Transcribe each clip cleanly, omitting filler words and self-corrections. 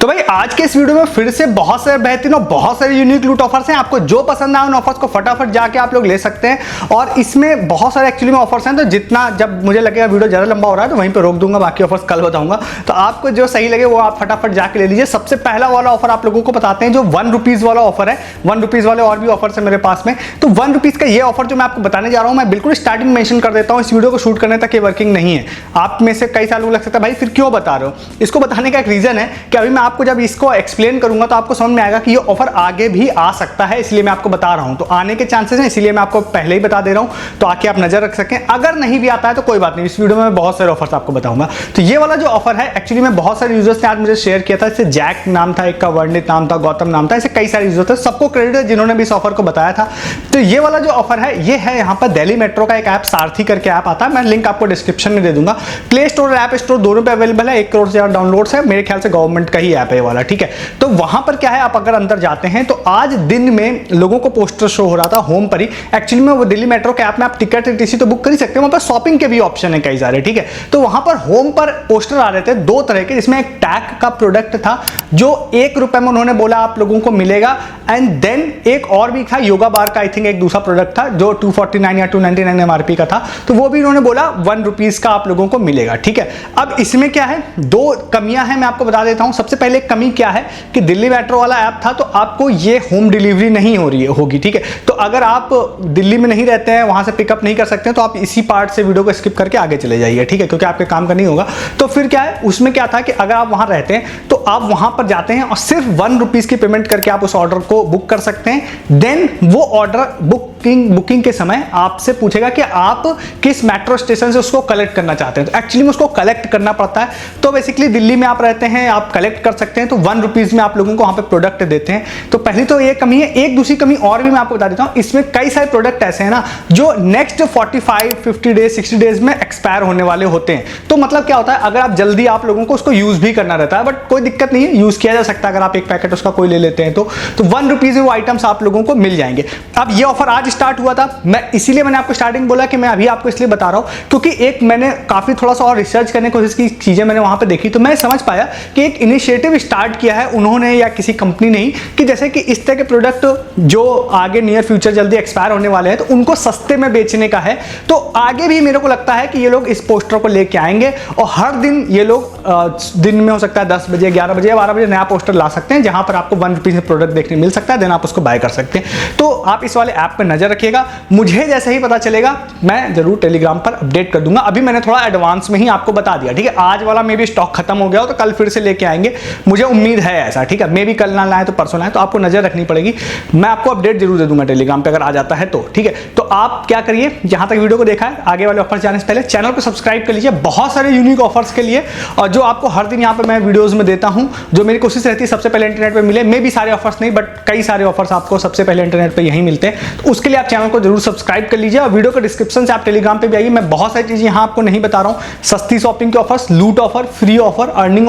तो भाई आज के इस वीडियो में फिर से बहुत सारे बेहतरीन और बहुत सारे यूनिक लूट ऑफर्स हैं। आपको जो पसंद आए उन ऑफर्स को फटाफट जाके आप लोग ले सकते हैं। और इसमें बहुत सारे एक्चुअली में ऑफर्स हैं, तो जितना जब मुझे लगेगा वीडियो ज़्यादा लंबा हो रहा है तो वहीं पे रोक दूंगा, बाकी ऑफर्स कल बताऊंगा। तो आपको जो सही लगे वो आप फटाफट जाके ले लीजिए। सबसे पहला वाला ऑफर आप लोगों को बताते हैं, जो 1 रुपीज़ वाला ऑफर है। 1 रुपीज़ वाले और भी ऑफर्स है मेरे पास में। तो 1 रुपीज़ का ये ऑफर जो मैं आपको बताने जा रहा हूँ, मैं बिल्कुल स्टार्टिंग में मेंशन कर देता हूँ, इस वीडियो को शूट करने तक ये वर्किंग नहीं है। आप में से कई सालों लग सकता है भाई फिर क्यों बता रहे हो। इसको बताने का एक रीजन है कि अभी मैं आपको जब इसको एक्सप्लेन करूंगा तो आपको समझ में आएगा कि ये ऑफर आगे भी आ सकता है, इसलिए मैं आपको बता रहा हूं। तो आने के चांसेस हैं, इसलिए मैं आपको पहले ही बता दे रहा हूं, तो आके आप नजर रख सकें। अगर नहीं भी आता है तो कोई बात नहीं, इस वीडियो में मैं बहुत सारे ऑफर्स आपको बताऊंगा। तो ये वाला जो ऑफर है एक्चुअली में बहुत सारे यूजर्स ने आज मुझे शेयर किया था। इससे जैक नाम था, एक का वर्णित नाम था, गौतम नाम था, ऐसे कई सारे यूजर्स थे। सबको क्रेडिट है जिन्होंने भी इस ऑफर को बताया था। तो ये वाला जो ऑफर है ये है यहाँ पर दिल्ली मेट्रो का एक ऐप सारथी करके ऐप आता है, मैं लिंक आपको डिस्क्रिप्शन में दे दूंगा। प्ले स्टोर और ऐप स्टोर दोनों पे अवेलेबल है। 1 करोड़ से ज्यादा डाउनलोड्स है, मेरे ख्याल से गवर्नमेंट का ही ऐप है ये वाला, ठीक है। तो वहां पर क्या है, आप अगर अंदर जाते हैं तो आज दिन में लोगों को पोस्टर शो हो रहा था होम पर ही। एक्चुअली में वो दिल्ली मेट्रो के ऐप में आप टिकट टीसी तो बुक कर ही सकते हैं, वहां पर शॉपिंग के भी ऑप्शन है कई सारे, ठीक है। तो वहां पर होम पर पोस्टर आ रहे थे 2 तरह के, जिसमें एक टैग का प्रोडक्ट था जो 1 रुपए में उन्होंने बोला आप लोगों को मिलेगा। एंड देन एक और भी था योगा बार का, आई थिंक एक दूसरा प्रोडक्ट था जो 249 या 299 एमआरपी का था, तो वो भी उन्होंने बोला 1 रुपीज का आप लोगों को मिलेगा, ठीक है। अब इसमें क्या है, 2 कमियां हैं, मैं आपको बता देता हूं। सबसे पहले कमी क्या है कि दिल्ली मेट्रो वाला ऐप था तो आपको ये होम डिलीवरी नहीं हो रही होगी, ठीक है। तो अगर आप दिल्ली में नहीं रहते हैं, वहां से पिकअप नहीं कर सकते हैं, तो आप इसी पार्ट से वीडियो को स्किप करके आगे चले जाइए, ठीक है, क्योंकि आपके काम का नहीं होगा। तो फिर क्या है, उसमें क्या था कि अगर आप वहां रहते हैं तो आप वहां पर जाते हैं और सिर्फ 1 रुपीज की पेमेंट करके आप उस ऑर्डर को बुक कर सकते हैं। देन वो ऑर्डर बुकिंग के समय आपसे पूछेगा कि आप किस मेट्रो स्टेशन से उसको कलेक्ट करना चाहते हैं। तो एक्चुअली में उसको कलेक्ट करना पड़ता है। तो बेसिकली दिल्ली में आप रहते हैं, आप कलेक्ट कर सकते हैं, तो 1 रुपीज में आप लोगों को वहां पे प्रोडक्ट देते हैं। तो पहली तो ये कमी है। एक दूसरी कमी और भी मैं आपको बता देता हूं, इसमें कई सारे प्रोडक्ट ऐसे हैं ना जो नेक्स्ट 45, 50 डेज, 60 डेज में एक्सपायर होने वाले होते हैं। तो मतलब क्या होता है, अगर आप जल्दी आप लोगों को उसको यूज भी करना रहता है, बट कोई दिक्कत नहीं है, यूज किया जा सकता है। अगर आप एक पैकेट उसका कोई ले लेते हैं तो 1 रुपीज में वो आइटम्स आप लोगों को मिल जाएंगे। अब ये ऑफर आज स्टार्ट हुआ था, इसीलिए मैंने आपको स्टार्टिंग बोला कि मैं अभी आपको इसलिए बता रहा हूं क्योंकि एक मैंने काफी थोड़ा सा और रिसर्च करने की कोशिश की, चीजें मैंने वहां पे देखी, तो मैं समझ पाया कि एक इनिशिएटिव स्टार्ट किया है उन्होंने या किसी कंपनी ने ही, कि जैसे कि इस तरह के प्रोडक्ट जो आगे नियर फ्यूचर जल्दी एक्सपायर होने वाले हैं तो उनको सस्ते में बेचने का है। तो आगे भी मेरे को लगता है कि ये लोग इस पोस्टर को लेके आएंगे और हर दिन ये लोग दिन में हो सकता है 10 बजे, 11 बजे, 12 बजे नया पोस्टर ला सकते हैं, जहां पर आपको 1 रुपीज में प्रोडक्ट देखने मिल सकता है। देन आप उसको बाय कर सकते हैं। तो आप इस वाले ऐप पर नजर रखिएगा। मुझे जैसे ही पता चलेगा मैं जरूर टेलीग्राम पर अपडेट कर दूंगा। अभी मैंने थोड़ा एडवांस में ही आपको बता दिया, ठीक है। आज वाला मे भी स्टॉक खत्म हो गया हो तो कल फिर से लेके आएंगे, मुझे उम्मीद है ऐसा, ठीक है। मे भी कल ना लाए तो परसों लाए, तो आपको नजर रखनी पड़ेगी। मैं आपको अपडेट जरूर दे दूंगा टेलीग्राम पे अगर आ जाता है तो, ठीक है। तो आप क्या करिए, जहां तक वीडियो को देखा है, आगे वाले ऑफर जाने से पहले चैनल को सब्सक्राइब कर लीजिए बहुत सारे यूनिक ऑफर्स के लिए, और जो आपको हर दिन यहाँ पे मैं वीडियोस में देता हूं। जो मेरी कोशिश रहती है सबसे पहले इंटरनेट पे मिले, मे भी सारे ऑफर्स नहीं बट कई सारे ऑफर्स आपको सबसे पहले इंटरनेट पे यहीं मिलते हैं। तो उसके लिए आप चैनल को जरूर सब्सक्राइब कर लीजिए और वीडियो के डिस्क्रिप्शन से आप टेलीग्राम पे भी आइए। मैं बहुत सारी चीजें यहाँ आपको नहीं बता रहा हूँ, सस्ती शॉपिंग के ऑफर्स, लूट offer, free offer, earning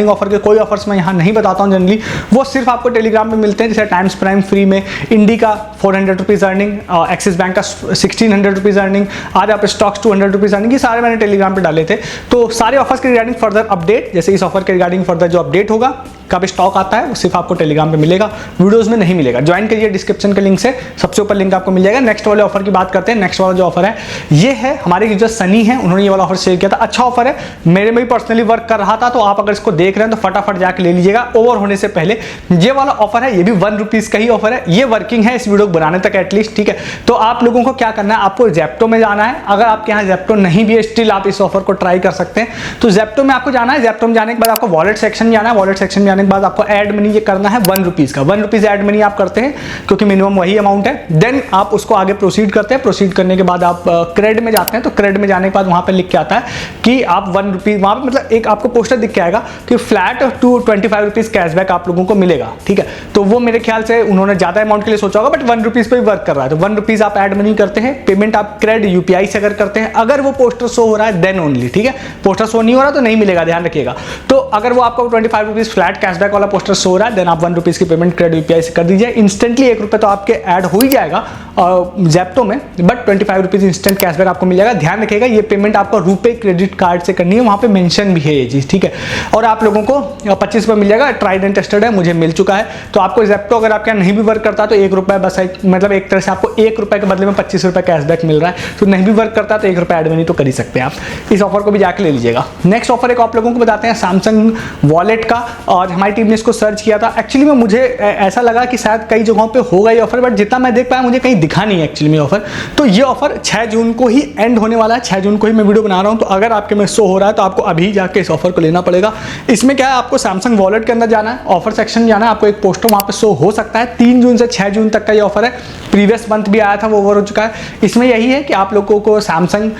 offer के कोई ऑफर्स मैं यहाँ नहीं बताता हूँ जनरली, वो सिर्फ आपको टेलीग्राम पे मिलते हैं। जैसे टाइम्स प्राइम फ्री में, इंडी का 400 रुपीज अर्निंग, एक्सिस बैंक का 1600 रुपीज अर्निंग, आज आप स्टॉक्स 200 रुपीज अर्निंग, ये सारे मैंने टेलीग्राम पे डाले थे। तो सारे ऑफर्स के रिगार्डिंग फर्दर अपडेट, जैसे इस ऑफर के रिगार्डिंग फर्दर जो अपडेट होगा, कब स्टॉक आता है, वो सिर्फ आपको टेलीग्राम पे मिलेगा, वीडियोस में नहीं मिलेगा। ज्वाइन करिए डिस्क्रिप्शन के लिंक से, सबसे ऊपर लिंक आपको मिल जाएगा। नेक्स्ट वाले ऑफर की बात करते हैं। नेक्स्ट वाला जो ऑफर है ये है, हमारे यूजर सनी है, उन्होंने ये वाला ऑफर शेयर किया था। अच्छा ऑफर है, मेरे में भी पर्सनली वर्क कर रहा था, तो आप अगर इसको देख रहे हैं तो फटाफट जाके ले लीजिएगा ओवर होने से पहले। ये वाला ऑफर है, ये भी 1 रुपीज का ही ऑफर है, ये वर्किंग है इस वीडियो को बनाने तक एटलीस्ट, ठीक है। तो आप लोगों को क्या करना है, आपको जेप्टो में जाना है। अगर आपके यहाँ जेप्टो नहीं भी है, स्टिल आप इस ऑफर को ट्राई कर सकते हैं। तो जेप्टो में आपको जाना है, जेप्टो में जाने के बाद आपको वॉलेट सेक्शन में जाना है, वॉलेट सेक्शन में जाने के बाद आपको एड मनी ये करना है 1 रुपीज का। 1 रुपीज एड मनी आप करते हैं क्योंकि मिनिमम वही अमाउंट है। देन आप उसको आगे प्रोसीड करते हैं। प्रोसीड करने के बाद आप क्रेड में जाते हैं, तो क्रेड में जाने के बाद वहां पे लिख के आता है कि आप 1 रुपीज, वहां पे मतलब एक आपको पोस्टर दिख के आएगा कि फ्लैट टू 25 रुपीज कैशबैक आप लोगों को मिलेगा, ठीक है। तो वो मेरे ख्याल से उन्होंने ज्यादा अमाउंट के लिए सोचा होगा, बट 1 ₹1 पे ही वर्क कर रहा है, तो ₹1 आप ऐड मनी करते हैं, पेमेंट आप क्रेडिट यूपीआई से अगर करते हैं, अगर वो पोस्टर शो हो रहा है देन ओनली, ठीक है। पोस्टर शो नहीं हो रहा तो नहीं मिलेगा, ध्यान रखिएगा। तो अगर वो आपको ₹25 फ्लैट कैशबैक वाला पोस्टर शो हो रहा है देन आप ₹1 की पेमेंट क्रेडिट यूपीआई से कर दीजिए। इंस्टेंटली ₹1 तो आपके ऐड हो ही जाएगा ज़ेप्टो में, बट ₹25 इंस्टेंट कैशबैक आपको मिल जाएगा। ध्यान रखिएगा ये पेमेंट आपको रुपए क्रेडिट कार्ड से करनी है, वहाँ पे मेंशन भी है ये चीज़, ठीक है। और आप लोगों को ₹25 मिल जाएगा, ट्राइड एंड टेस्टेड है, मुझे मिल चुका है। तो आपको ज़ेप्टो अगर आपके यहाँ नहीं भी वर्क करता तो ₹1 बस, मतलब एक तरह से आपको ₹1 के बदले में ₹25 कैशबैक मिल रहा है। तो नहीं भी वर्क करता तो ₹1 ऐड मनी तो कर ही सकते हैं आप। इस ऑफर को भी जाके ले लीजिएगा। नेक्स्ट ऑफर एक आप लोगों को बताते हैं सैमसंग वॉलेट का, और हमारी टीम ने इसको सर्च किया था। एक्चुअली में मुझे ऐसा लगा कि शायद कई जगहों पे होगा ये ऑफर, बट जितना मैं देख पाया मुझे कहीं दिखा नहीं है एक्चुअली में ऑफर। तो ये ऑफर 6 जून को ही एंड होने वाला है, 6 जून को ही मैं वीडियो बना रहा हूँ। तो अगर आपके में शो हो रहा है तो आपको अभी जाके इस ऑफर को लेना पड़ेगा। इसमें क्या है, आपको सैमसंग वॉलेट के अंदर जाना है, ऑफर सेक्शन जाना है, आपको एक पोस्टर वहाँ पे शो हो सकता है। 3 जून से 6 जून तक का ये ऑफर है। प्रीवियस मंथ भी आया था, वो ओवर हो चुका है। इसमें यही है कि आप लोगों को सैमसंग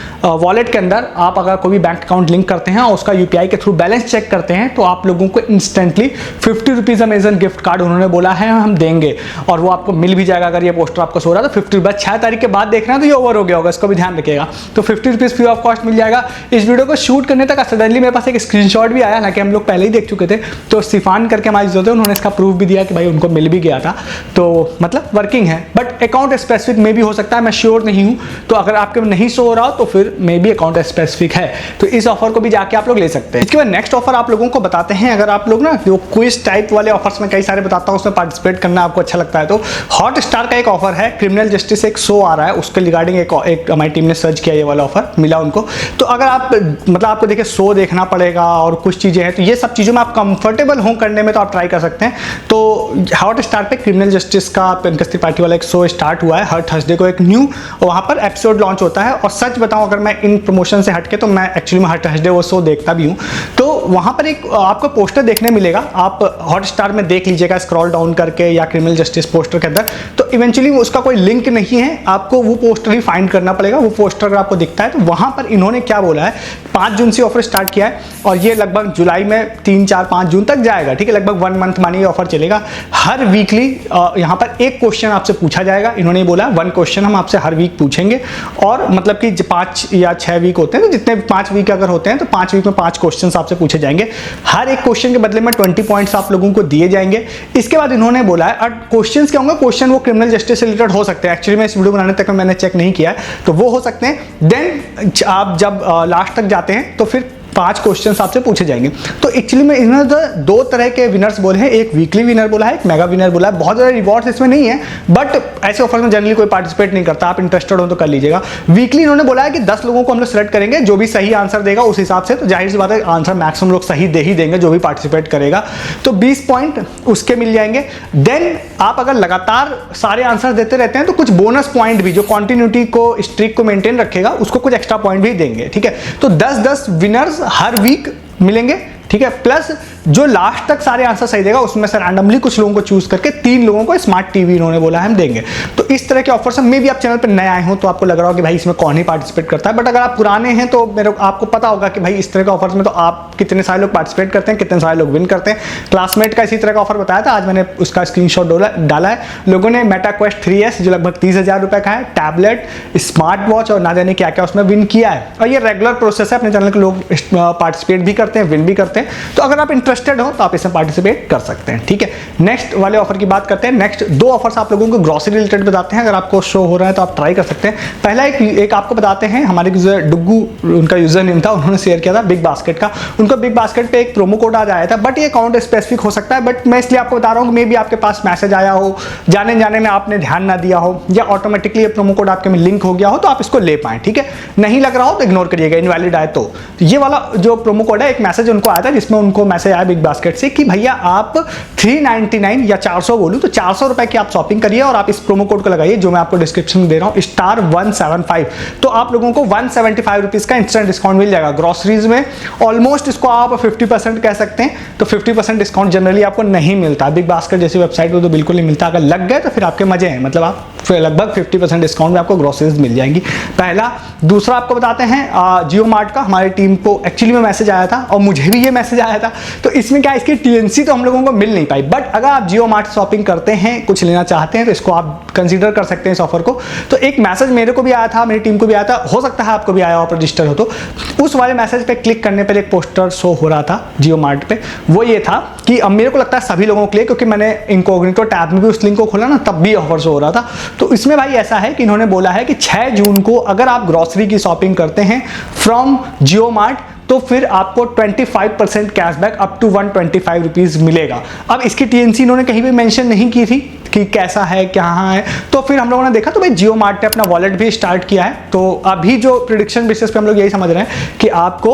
वॉलेट के अंदर आप अगर कोई भी बैंक अकाउंट लिंक करते हैं और उसका यूपीआई के थ्रू बैलेंस चेक करते हैं तो आप लोगों को इंस्टेंटली ₹50 अमेजन गिफ्ट कार्ड उन्होंने बोला है हम देंगे, और वो आपको मिल भी जाएगा। अगर ये पोस्टर आपको सो रहा है तो ₹50, 6 तारीख के बाद देख रहे हैं तो ये ओवर हो गया होगा, इसको भी ध्यान रखिएगा। तो ₹50 फ्री ऑफ कॉस्ट मिल जाएगा। इस वीडियो को शूट करने तक सडनली मेरे पास एक स्क्रीनशॉट भी आया, हालांकि हम लोग पहले ही देख चुके थे। तो सिफान करके हमारी जो थे उन्होंने इसका प्रूफ भी दिया कि भाई उनको मिल भी गया था, तो मतलब वर्किंग है। बट अकाउंट स्पेसिफिक में भी हो सकता है, मैं श्योर नहीं हूँ। तो अगर आपके नहीं शो हो रहा हो तो फिर मे भी अकाउंट स्पेसिफिक है, तो इस ऑफर को भी जाके आप लोग ले सकते हैं। इसके बाद नेक्स्ट ऑफर आप लोगों को बताते हैं। अगर आप लोग ना जो क्विज टाइप वाले ऑफर्स में कई सारे बताता हूँ, उसमें पार्टिसिपेट करना आपको अच्छा लगता है तो हॉटस्टार का एक ऑफर है, क्रिमिनल जस्टिस एक शो आ रहा है, उसके रिगार्डिंग एक हमारी टीम ने सर्च किया, ये वाला ऑफर मिला उनको। तो अगर आप मतलब आपको देखिए शो देखना पड़ेगा और कुछ चीज़ें हैं, तो ये सब चीज़ों में आप कंफर्टेबल हो करने में तो आप ट्राई कर सकते हैं। तो हॉटस्टार पे क्रिमिनल जस्टिस का पंकज त्रिपाठी वाला एक शो स्टार्ट हुआ है हर थर्सडे को, एक न्यू वहाँ पर एपिसोड लॉन्च होता है। और सच बताऊँ अगर मैं इन प्रमोशन से हटके तो मैं एक्चुअली में हर थर्सडे वो शो देखता भी हूँ। तो वहाँ पर एक आपको पोस्टर देखने मिलेगा, आप हॉटस्टार में देख लीजिएगा स्क्रॉल डाउन करके या क्रिमिनल जस्टिस पोस्टर के अंदर। तो इवेंचुअली उसका कोई लिंक नहीं है, आपको वो पोस्टर ही फाइंड करना पड़ेगा। वो पोस्टर अगर आपको दिखता है तो वहाँ पर इन्होंने क्या बोला है, 5 जून से ऑफर स्टार्ट किया है और ये लगभग जुलाई में 3, 4, 5 जून तक जाएगा, ठीक है। लगभग 1 मंथ मानिए ऑफर चलेगा। हर वीकली यहाँ पर एक क्वेश्चन आपसे पूछा जाएगा, इन्होंने बोला 1 क्वेश्चन हम आपसे हर वीक पूछेंगे। और मतलब कि 5 या 6 वीक होते हैं तो जितने 5 वीक अगर होते हैं तो 5 वीक में 5 क्वेश्चन आपसे पूछे जाएंगे। हर एक क्वेश्चन के बदले में 20 पॉइंट्स आप लोगों को दिए जाएंगे। इसके बाद इन्होंने बोला है क्वेश्चन क्या होंगे, क्वेश्चन वो क्रिमिनल जस्टिस से रिलेटेड हो सकते हैं। एक्चुअली में इस वीडियो बनाने तक मैंने चेक नहीं किया है, तो वो हो सकते हैं। देन आप जब लास्ट तक जाते हैं तो फिर 5 क्वेश्चंस आपसे पूछे जाएंगे। तो एक्चुअली में इन्होंने 2 तरह के विनर्स बोले हैं, एक वीकली विनर बोला है, एक मेगा विनर बोला है। बहुत ज़्यादा रिवॉर्ड्स इसमें नहीं है, बट ऐसे ऑफर में जनरली कोई पार्टिसिपेट नहीं करता। आप इंटरेस्टेड हो तो कर लीजिएगा। वीकली इन्होंने बोला है कि 10 लोगों को हम लोग सेलेक्ट करेंगे, जो भी सही आंसर देगा उस हिसाब से। तो जाहिर सी बात है आंसर मैक्सिमम लोग सही दे ही देंगे जो भी पार्टिसिपेट करेगा। तो 20 पॉइंट उसके मिल जाएंगे। देन आप अगर लगातार सारे आंसर देते रहते हैं तो कुछ बोनस पॉइंट भी, जो कॉन्टिन्यूटी को स्ट्रिक को मेंटेन रखेगा उसको कुछ एक्स्ट्रा पॉइंट भी देंगे, ठीक है। तो 10-10 विनर्स हर वीक मिलेंगे, ठीक है। प्लस जो लास्ट तक सारे आंसर सही देगा उसमें से रैंडमली कुछ लोगों को चूज करके 3 लोगों को स्मार्ट टीवी इन्होंने बोला हम देंगे। तो इस तरह के ऑफर्स में भी आप चैनल पर नए आए हो तो आपको लग रहा हो कि भाई इसमें कौन ही पार्टिसिपेट करता है, बट अगर आप पुराने हैं तो आपको पता होगा कि भाई इस तरह के ऑफर्स में तो आप कितने सारे लोग पार्टिसिपेट करते हैं, कितने सारे लोग विन करते हैं। क्लासमेट का इसी तरह का ऑफर बताया था, आज मैंने उसका स्क्रीनशॉट डाला है। लोगों ने मेटा क्वेस्ट 3S जो लगभग 30,000 रुपए का है, टैबलेट, स्मार्ट वॉच और ना जाने क्या क्या उसमें विन किया है। और ये रेगुलर प्रोसेस है, अपने चैनल के लोग पार्टिसिपेट भी करते हैं, विन भी करते हैं। तो अगर आप इंटरेस्टेड हो तो आप इसमें पार्टिसिपेट कर सकते हैं, ठीक है। नेक्स्ट वाले ऑफर की बात करते हैं। नेक्स्ट 2 ऑफर्स आप लोगों को ग्रोसरी रिलेटेड बताते हैं। अगर आपको शो हो रहा है तो आप ट्राई कर सकते हैं। पहला एक आपको बताते हैं, हमारे यूजर डुग्गू उनका यूजर नेम था, उन्होंने शेयर किया था बिग बास्केट का। उनको बिग बास्केट पे एक प्रोमो कोड आज आया था, बट ये अकाउंट स्पेसिफिक हो सकता है। बट मैं इसलिए आपको बता रहा हूँ कि मे भी आपके पास मैसेज आया हो, जाने में आपने ध्यान ना दिया हो, या ऑटोमेटिकली ये प्रोमो कोड आपके में लिंक हो गया हो तो आप इसको ले पाएं, ठीक है। नहीं लग रहा हो तो इग्नोर करिएगा, इनवैलिड आए तो ये वाला जो प्रोमो कोड है, एक मैसेज उनको आया था जिसमें उनको मैसेज आया बिग बास्केट से कि भैया आप 399 या 400 बोलूं तो 400 रुपए की आप शॉपिंग करिए और आप इस प्रोमो कोड को लगाइए जो मैं आपको डिस्क्रिप्शन में दे रहा हूं, *175। तो आप लोगों को 175 रुपीज का इंस्टेंट डिस्काउंट मिल जाएगा ग्रोसरीज में। ऑलमोस्ट इसको आप 50% कह सकते हैं। तो 50% डिस्काउंट जनरली आपको नहीं मिलता, बिग बास्केट जैसी वेबसाइट पर तो बिल्कुल नहीं मिलता। अगर लग गए तो फिर आपके मजे हैं, मतलब आप लगभग 50% डिस्काउंट में आपको ग्रोसरीज मिल जाएंगी। पहला। दूसरा आपको बताते हैं जियो मार्ट का, हमारी टीम को एक्चुअली में मैसेज आया था और मुझे भी ये मैसेज आया था। तो इसमें क्या, इसकी टीएनसी तो हम लोगों को मिल नहीं पाई, बट अगर आप जियो मार्ट शॉपिंग करते हैं, कुछ लेना चाहते हैं, तो इसको आप कंसीडर कर सकते हैं इस ऑफर को। तो एक मैसेज मेरे को भी आया था, मेरी टीम को भी आया था, हो सकता है आपको भी आया आप रजिस्टर हो तो। उस वाले मैसेज पे क्लिक करने पर एक पोस्टर शो हो रहा था जियो मार्ट पे, वो ये था कि अब मेरे को लगता है सभी लोगों के लिए, क्योंकि मैंने इनकॉग्निटो टैब में भी उस लिंक को खोला ना, तब भी ऑफर शो हो रहा था। तो इसमें भाई ऐसा है कि इन्होंने बोला है कि 6 जून को अगर आप ग्रोसरी की शॉपिंग करते हैं फ्रॉम जियो मार्ट, तो फिर आपको 25% कैशबैक अप टू 125 रुपीज मिलेगा। अब इसकी टीएनसी इन्होंने कहीं भी मेंशन नहीं की थी कि कैसा है, कहाँ है। तो फिर हम लोगों ने देखा तो भाई जियो मार्ट ने अपना वॉलेट भी स्टार्ट किया है। तो अभी जो प्रिडिक्शन बेसिस पे हम लोग यही समझ रहे हैं कि आपको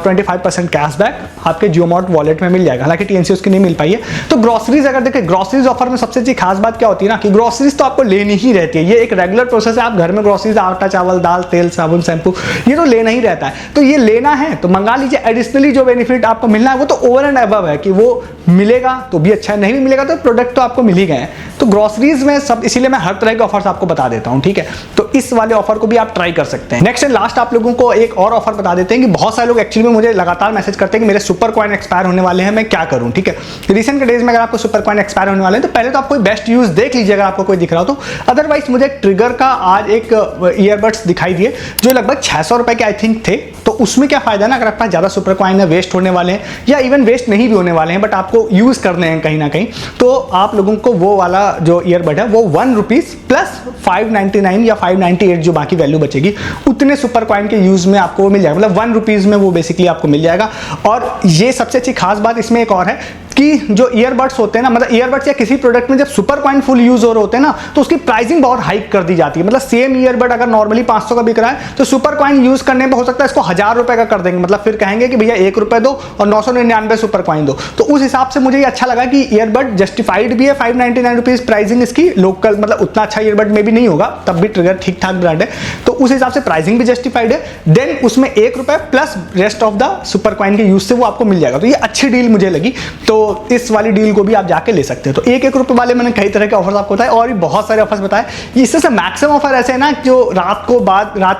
25% कैशबैक आपके जियो मार्ट वॉलेट में मिल जाएगा। हालांकि टीएनसी उसकी नहीं मिल पाई है। तो ग्रोसरीज अगर देखें, ग्रोसरीज ऑफर में सबसे अच्छी खास बात क्या होती है ना, कि ग्रोसरीज तो आपको लेनी ही रहती है। ये एक रेगुलर प्रोसेस है, आप घर में ग्रोसरीज, आटा, चावल, दाल, तेल, साबुन, शैम्पू, ये तो लेना ही रहता है। तो ये लेना है तो मंगा लीजिए। एडिशनली जो बेनिफिट आपको मिलना है वो तो ओवर एंड अबव है कि वो मिलेगा तो भी अच्छा है, नहीं भी मिलेगा तो प्रोडक्ट तो आपको मिल ही गए हैं। तो ग्रोसरीज में सब, इसीलिए मैं हर तरह के ऑफर्स आपको बता देता हूं, ठीक है। तो इस वाले ऑफर को भी आप ट्राई कर सकते हैं। नेक्स्ट एंड लास्ट आप लोगों को एक और ऑफर बता देते हैं कि बहुत सारे लोग एक्चुअली में मुझे लगातार मैसेज करते हैं कि मेरे सुपर कॉइन एक्सपायर होने वाले हैं, मैं क्या करूं, ठीक है। रिसेंट के डेज में अगर आपको सुपर कॉइन एक्सपायर होने वाले हैं तो पहले तो आप कोई बेस्ट यूज देख लीजिए अगर आपको कोई दिख रहा हो तो। अदरवाइज मुझे ट्रिगर का आज एक ईयरबड्स दिखाई दिए जो लगभग 600 रुपए के आई थिंक थे। तो उसमें क्या फायदा ना, अगर आपके पास ज्यादा सुपर कॉइन है, वेस्ट होने वाले हैं या इवन वेस्ट नहीं भी होने वाले हैं, बट आपको यूज करने हैं कहीं ना कहीं, तो आप लोगों को वो वाला जो ईयरबड है वो 1 रुपीज प्लस 599 या 598 जो बाकी वैल्यू बचेगी, उतने सुपर कॉइन के यूज में आपको वो मिल जाएगा। मतलब 1 रुपीज में वो बेसिकली आपको मिल जाएगा। और ये सबसे अच्छी खास बात इसमें एक और है कि जो ईयरबड्स होते हैं ना, मतलब ईयरबड्स या किसी प्रोडक्ट में जब सुपर कॉइन फुल यूज हो रहे होते हैं ना, तो उसकी प्राइसिंग बहुत हाइक कर दी जाती है। मतलब सेम ईयरबड अगर नॉर्मली 500 का बिक रहा है तो सुपर कॉइन यूज करने पे हो सकता है इसको 1000 रुपए का कर देंगे। मतलब फिर कहेंगे कि भैया 1 रुपए दो और 999 सुपर कॉइन दो। तो उस हिसाब से मुझे ये अच्छा लगा कि ईयरबड जस्टिफाइड भी है। 599 रुपीज प्राइसिंग इसकी लोकल, मतलब उतना अच्छा ईयरबड में भी नहीं होगा, तब भी ट्रिगर ठीक ठाक ब्रांड है, तो उस हिसाब से प्राइसिंग भी जस्टिफाइड है। देन उसमें 1 रुपए plus rest of the super coin के यूज से वो आपको मिल जाएगा। तो ये अच्छी डील मुझे लगी। तो इस वाली डील को भी आप जाके ले सकते हैं। तो 1-1 रुपए वाले मैंने कई तरह के ऑफर्स आपको बताए और भी बहुत सारे ऑफर्स बताए। इससे से मैक्सिमम ऑफर ऐसे है ना जो रात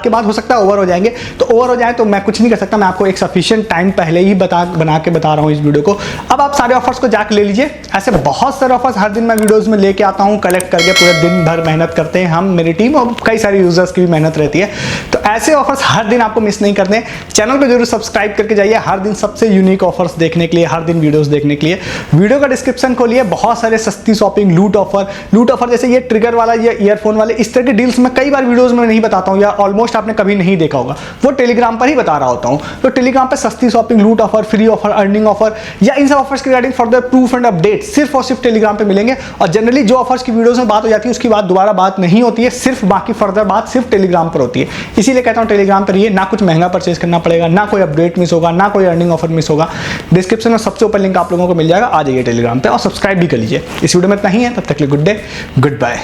के बाद हो सकता है ओवर हो जाएंगे। तो ओवर हो जाए तो मैं कुछ नहीं कर सकता, मैं आपको एक सफिशिएंट टाइम पहले ही बना के बता रहा हूँ इस वीडियो को। अब आप सारे ऑफर्स को जाके ले लीजिए। ऐसे बहुत सारे ऑफर्स हर दिन मैं वीडियोस में लेके आता हूँ, कलेक्ट करके पूरे दिन भर मेहनत करते हैं हम, मेरी टीम, और कई सारे यूजर्स की भी मेहनत रहती है। तो ऐसे ऑफर्स हर दिन आपको मिस नहीं करने। चैनल को जरूर सब्सक्राइब करके जाइए हर दिन सबसे यूनिक ऑफर्स देखने के लिए, हर दिन वीडियोस देखने के लिए। वीडियो का डिस्क्रिप्शन खोलिए, बहुत सारे सस्ती शॉपिंग, लूट ऑफर जैसे ये ट्रिगर वाला, ये ईयरफोन वाले, इस तरह के डील्स मैं कई बार वीडियोस में नहीं बताता हूँ या ऑलमोस्ट आपने कभी नहीं देखा होगा, वो टेलीग्राम पर ही बता रहा होता हूँ। तो टेलीग्राम पर सस्ती शॉपिंग, लूट offer, free offer, earning offer या इन सब ऑफर्स के regarding further proof and update सिर्फ और सिर्फ टेलीग्राम पे मिलेंगे। और जनरली जो ऑफर्स की वीडियोस में बात हो जाती है उसकी बात दोबारा बात नहीं होती है, सिर्फ बाकी फर्दर बात सिर्फ टेलीग्राम पर होती है। इसीलिए कहता हूँ टेलीग्राम पर रहिए, ना कुछ महंगा परचेज करना पड़ेगा, ना कोई अपडेट मिस होगा, ना कोई अर्निंग ऑफर मिस होगा। डिस्क्रिप्शन में सबसे ऊपर लिंक आप लोगों को मिल जाएगा, आ जाइए टेलीग्राम पे और सब्सक्राइब भी कर लीजिए। इस वीडियो में इतना ही है, तब तक के लिए गुड डे, गुड बाय।